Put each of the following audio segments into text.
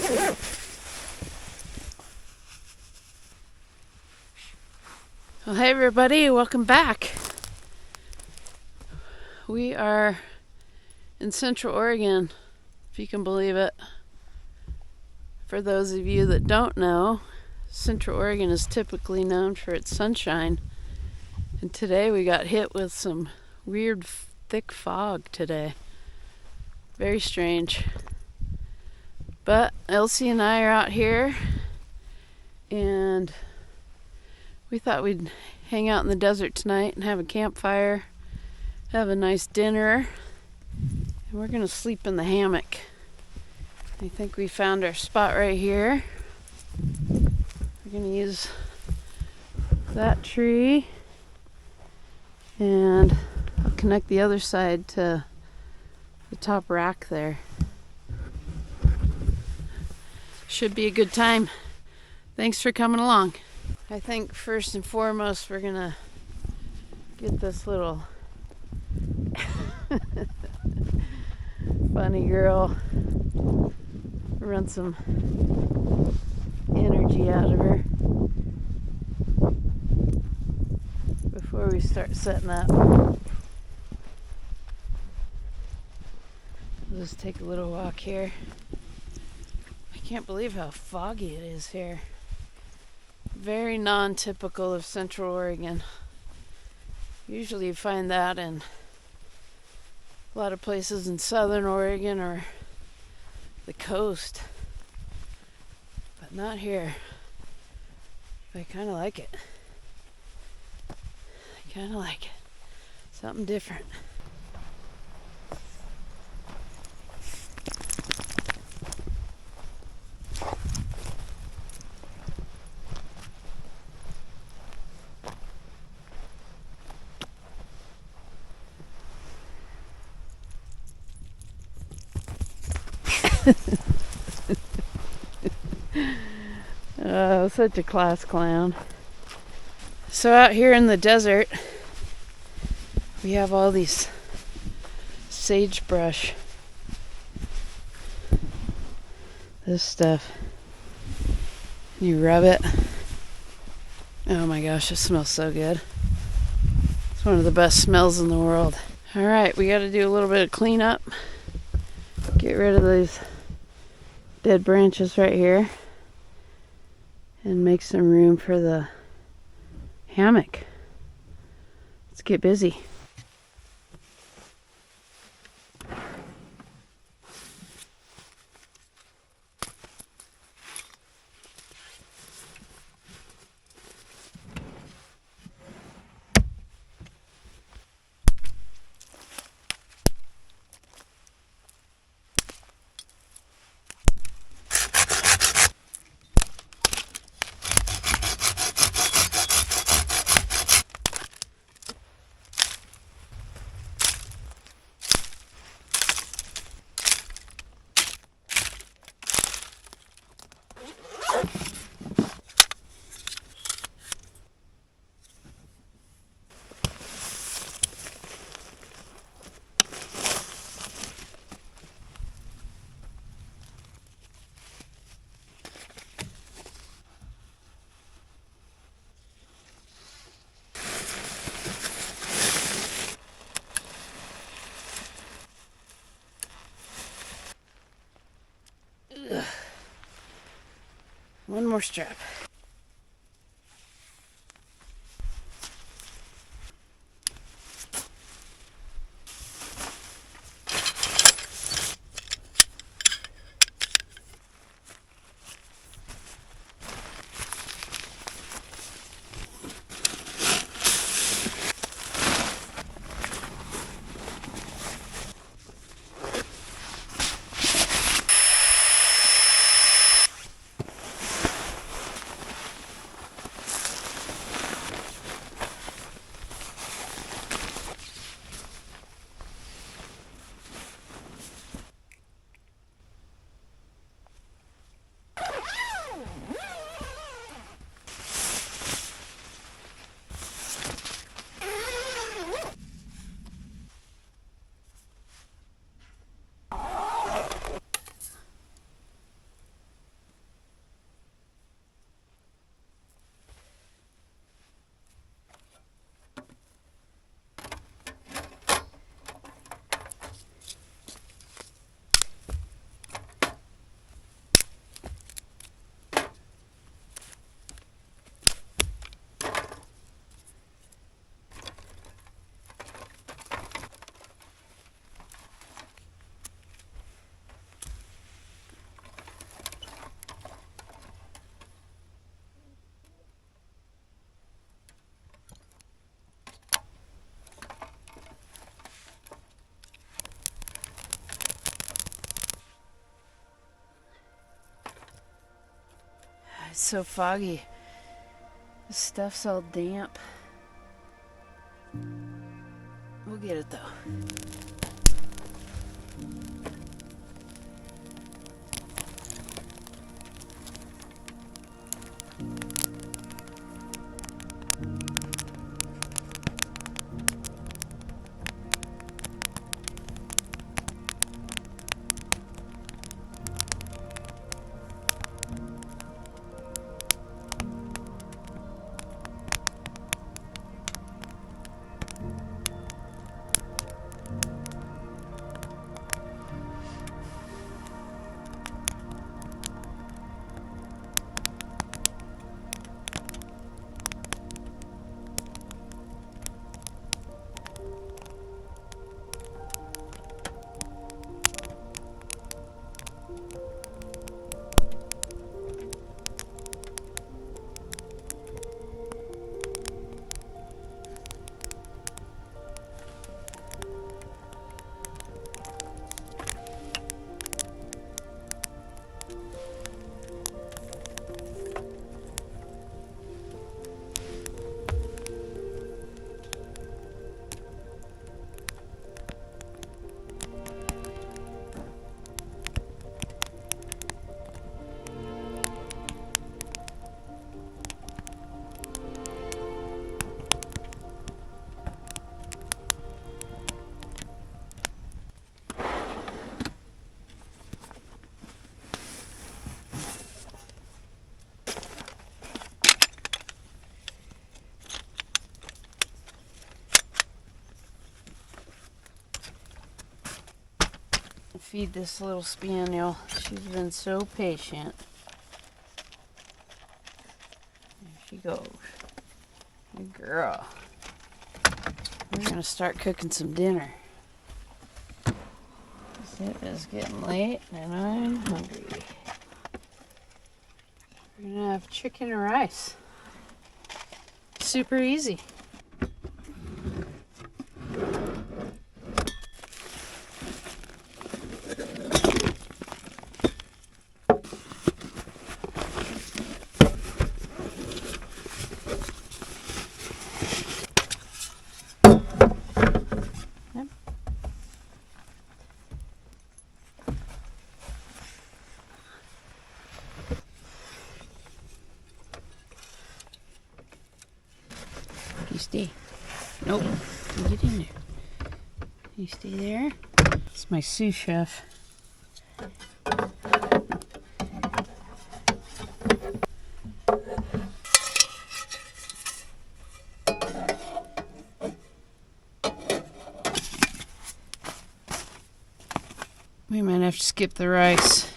Well, hey everybody, welcome back. We are in Central Oregon, if you can believe it. For those of you that don't know, Central Oregon is typically known for its sunshine. And today we got hit with some weird thick fog today. Very strange. But Elsie and I are out here, and we thought we'd hang out in the desert tonight and have a campfire, have a nice dinner, and we're going to sleep in the hammock. I think we found our spot right here. We're going to use that tree, and I'll connect the other side to the top rack there. Should be a good time. Thanks for coming along. I think first and foremost we're gonna get this little funny girl, run some energy out of her before we start setting up. We'll just take a little walk here. I can't believe how foggy it is here. Very non-typical of Central Oregon. Usually you find that in a lot of places in Southern Oregon or the coast, but not here. I kind of like it. Something different. Oh, such a class clown. So out here in the desert, we have all these sagebrush. This stuff. You rub it. Oh my gosh, it smells so good. It's one of the best smells in the world. Alright, we gotta do a little bit of cleanup. Get rid of these dead branches right here and make some room for the hammock. Let's get busy. One more strap. It's so foggy. The stuff's all damp. We'll get it though. Feed this little spaniel. She's been so patient. There she goes. Good girl. We're gonna start cooking some dinner. It is getting late and I'm hungry. We're gonna have chicken and rice. Super easy. You stay. Nope. You get in there. You stay there. It's my sous chef. We might have to skip the rice.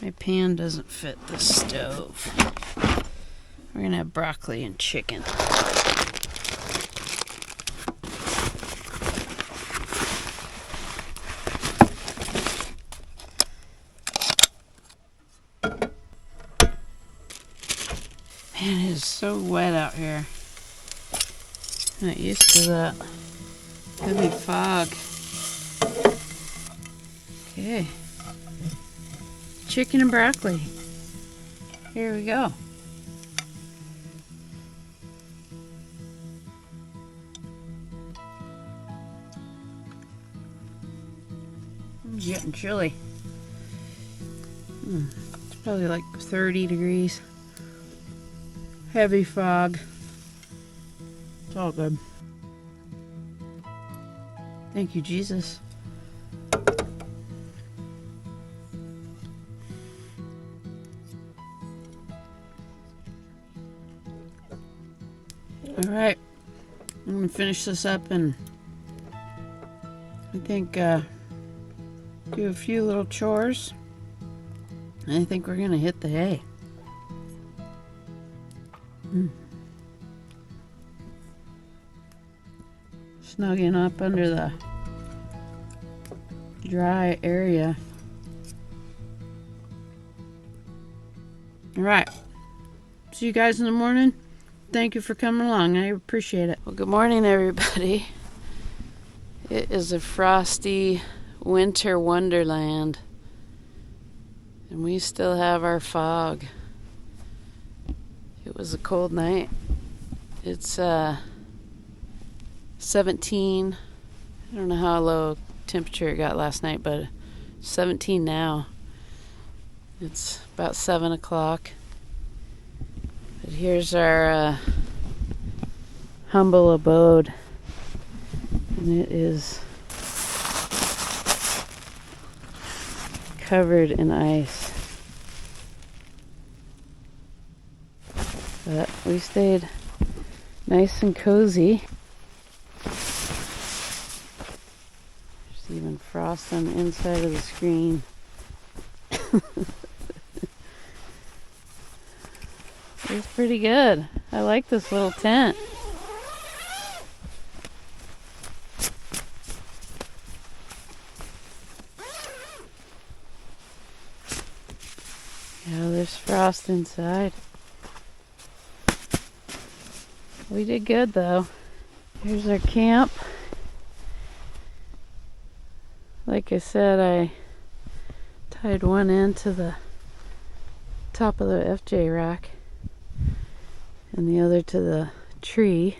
My pan doesn't fit the stove. We're gonna have broccoli and chicken. Man, it is so wet out here. Not used to that. Heavy fog. Okay. Chicken and broccoli. Here we go. It's getting chilly. It's probably like 30 degrees. Heavy fog. It's all good. Thank you, Jesus. All right, I'm gonna finish this up and I think do a few little chores. And I think we're gonna hit the hay. Snugging up under the dry area. All right, see you guys in the morning. Thank you for coming along. I appreciate it. Well, good morning, everybody. It is a frosty winter wonderland. And we still have our fog. It was a cold night. It's 17. I don't know how low temperature it got last night, but 17 now. It's about 7 o'clock. But here's our humble abode. And it is covered in ice. But we stayed nice and cozy. There's even frost on the inside of the screen. It's pretty good. I like this little tent. Yeah, there's frost inside. We did good though. Here's our camp. Like I said, I tied one end to the top of the FJ rack and the other to the tree.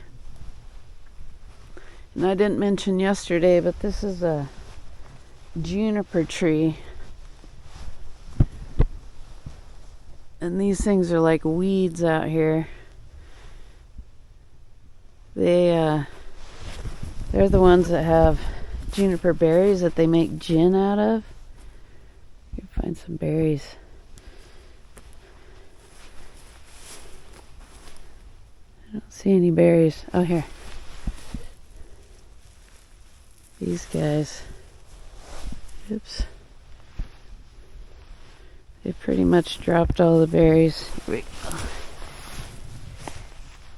And I didn't mention yesterday, but this is a juniper tree. And these things are like weeds out here. They're the ones that have juniper berries that they make gin out of. You can find some berries. I don't see any berries. Oh, here. These guys. Oops. They pretty much dropped all the berries. Here we go.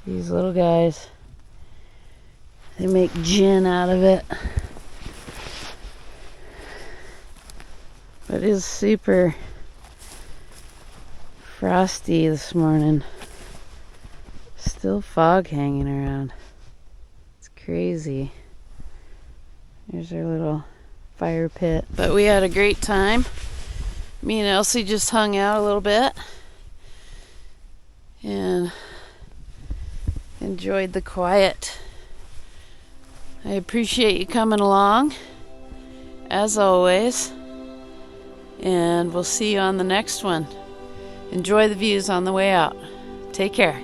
These little guys. They make gin out of it. But it is super frosty this morning. Still fog hanging around. It's crazy. There's our little fire pit. But we had a great time. Me and Elsie just hung out a little bit and enjoyed the quiet. I appreciate you coming along, as always, and we'll see you on the next one. Enjoy the views on the way out. Take care.